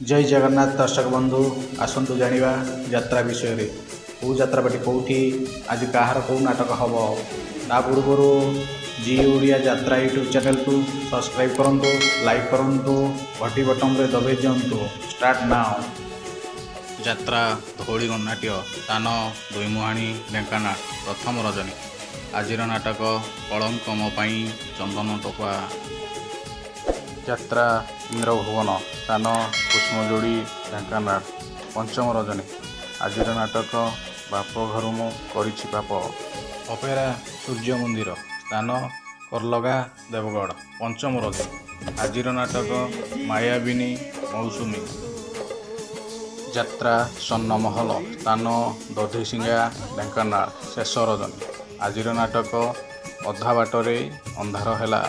जय जगन्नाथ दर्शक बंधु आसतु जानिबा यात्रा विषय रे कौ यात्रापाटी कौटी आज कहार कौ नाटक हम ता पूर्व जी ओडिया यात्रा यूट्यूब चैनल को सब्सक्राइब करूँ लाइक करूँ घटी बटन रे दबाई दिंतु स्टार्ट नाउ। यात्रा धौली गणनाट्य स्थान दुईमुहाणी ढेंकानाल प्रथम रजनी आज नाटक कलंक मो पाई चंदन टोपा। यात्रा इंद्र भुवन स्थान कुष्मजोड़ी ढेंकानाल पंचम रजनी आज नाटक बाप घर मु करिछि पाप। अपेरा सूर्य मंदिर स्थान करलगा देवगढ़ पंचम रजनी आज नाटक मायाबिनी मौसुमी। यात्रा स्वर्णमहल स्थान दधिसिंगा ढेंकानाल शेष रजनी आज नाटक अधा बाटरे अंधार हैला।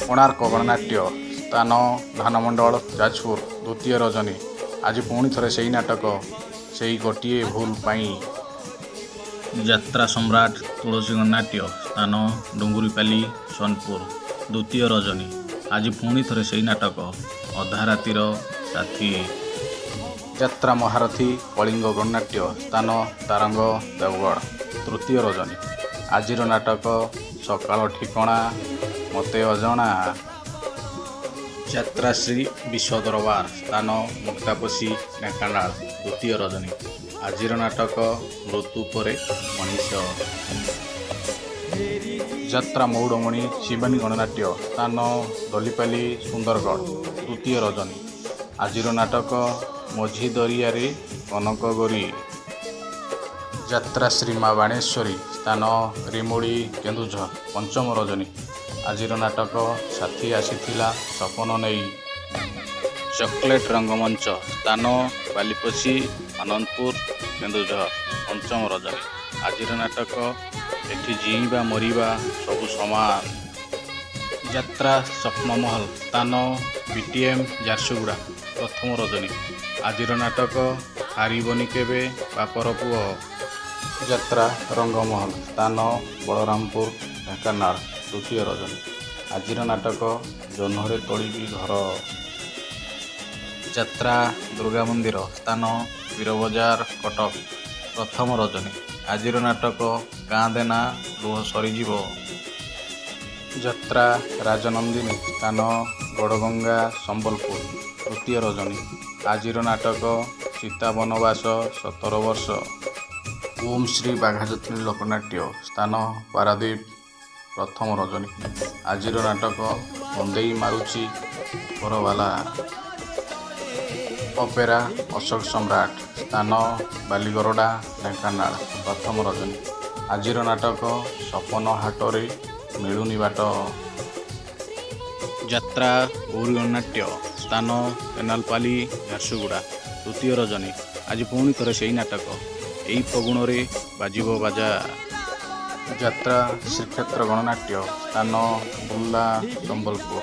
कोणार्क गणनाट्य स्थान धानमंडल जाजपुर द्वितीय रजनी आज पुणी थे से नाटक से गोटे भूल पाई। यात्रा सम्राट तुलसी गणनाट्य स्थान डुंगुरीपाली सोनपुर द्वितीय रजनी आज पुणी थे से नाटक अधा रातिर साथी। यात्रा महारथी कलिंग गणनाट्य स्थान तारंग देवगढ़ तृतीय रजनी आज नाटक सकाल ठिकणा मते अजणा। यात्रा श्री विश्व दरबार स्थान मुक्तापोषी ढेंकानाल द्वितीय रजनी आज नाटक मृत्यु परे मनीष। यात्रा मौड़मणि शिवानी गणनाट्य स्थान दलीपाली सुंदरगढ़ द्वितीय रजनी आज नाटक मझी दरियारे कनकगोरी। यात्रा श्री माँ बाणेश्वरी स्थान रिमुड़ी केन्दुझर पंचम रजनी आज नाटक साथी आसीथिला सपन नहीं। चॉकलेट रंगमंच स्थान बालीपोषी आनंदपुर केन्दुझर पंचम रजनी आज नाटक एठी जीवा मरिबा सबु समान। यात्रा स्वप्नमहल स्थान बीटीएम झारसुगुड़ा प्रथम रजनी आज नाटक हारिबनी केबे बापर पुओ। यात्रा रंगमहल स्थान बलरामपुर ढेंकानाल द्वितीय रजनी आज नाटक जह्नरे तोड़ी घर। यात्रा दुर्गा मंदिर स्थान वीरबजार कटक प्रथम रजनी आज नाटक गाँ देना लुह सरीजीव। यात्रा राजनंदिनी स्थान गड़गंगा संबलपुर तृतीय रजनी आज नाटक सीता वनवास 17 वर्ष। ओम श्री बाघाजत्नी लोकनाट्य स्थान पारादीप प्रथम रजनी आज नाटक बंदेई मारुची परवाला। अपेरा अशोक सम्राट स्थान बालीगरडा ढेंकानाल प्रथम रजनी आज नाटक सपन हाटरे मिलुनी बाट। यात्रा गौरी गणनाट्य स्थान केनालपाली झारसुगुड़ा तृतीय रजनी आज पुणी थे से नाटक यही फगुण बाजिब बाजा। यात्रा श्रीक्षेत्र गणनाट्य स्थान बुर्ला संबलपुर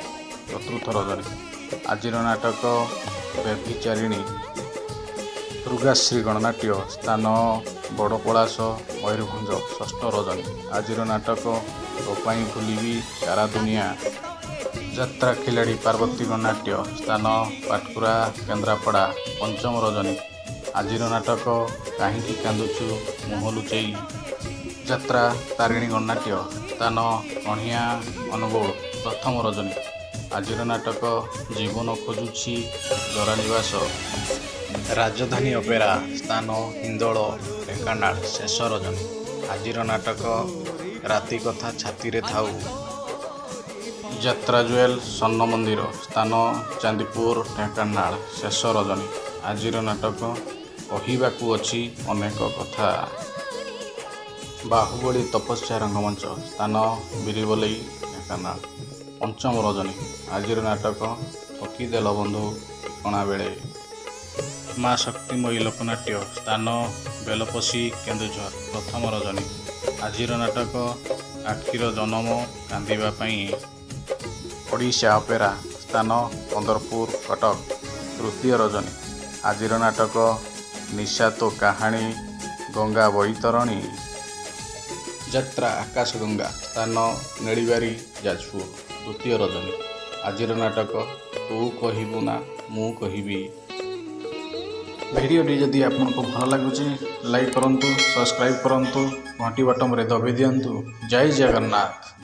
चतुर्थ रजनी आज नाटक व्यभिचारिणी। दुर्गाश्री गणनाट्य स्थान बड़पलास मयूरभंज षष्ठ रजनी आज नाटक तोपाई भूलिबी सारा दुनिया। यात्रा खिलाड़ी पार्वती गणनाट्य स्थान पाटकुरा केन्द्रापड़ा पंचम रजनी आज नाटक कहीं कांदुचु मुह लुचई। यात्रा तारिणी गणनाट्य स्थान कणिया अनुगोल प्रथम रजनी आज नाटक जीवन खोजुछि जरानिवास। राजधानी अपेरा स्थान हिंदोल ढेंकानाल शेष रजनी आज नाटक राति कथा छाती रे थाऊ। यात्रा जुएल स्वर्ण मंदिर स्थान चांदीपुर ढेंकानाल शेष रजनी आज नाटक कहिबाकू अछि अनेक कथा। बाहुबली तपस्या रंगमंच स्थान बिरीबलई ढेंकानाल पंचम रजनी आज नाटक ठकीदेल बंधु ठिकणा बेले। माँ शक्तिमयी लोकनाट्य स्थान बेलपसी केन्दुझर प्रथम रजनी आज नाटक आखिर जन्म कांदिबा पाई। ओडिशा अपेरा स्थान पंदरपुर कटक तृतीय रजनी आज नाटक निशा तो कहानी गंगा बैतरणी। यात्रा आकाशगंगा स्थान नेड़ीबारी जाजपुर द्वितीय रजनी आज नाटक ତୁ କହିବୁ ନା ମୁଁ କହିବି। ଭିଡ଼ିଓଟି ଯଦି ଆପଣଙ୍କୁ ଭଲ ଲାଗୁଛି ଲାଇକ୍ କରନ୍ତୁ, ସବସ୍କ୍ରାଇବ୍ କରନ୍ତୁ, ଘଣ୍ଟି ବଟନରେ ଦବାଇ ଦିଅନ୍ତୁ। ଜୟ ଜଗନ୍ନାଥ।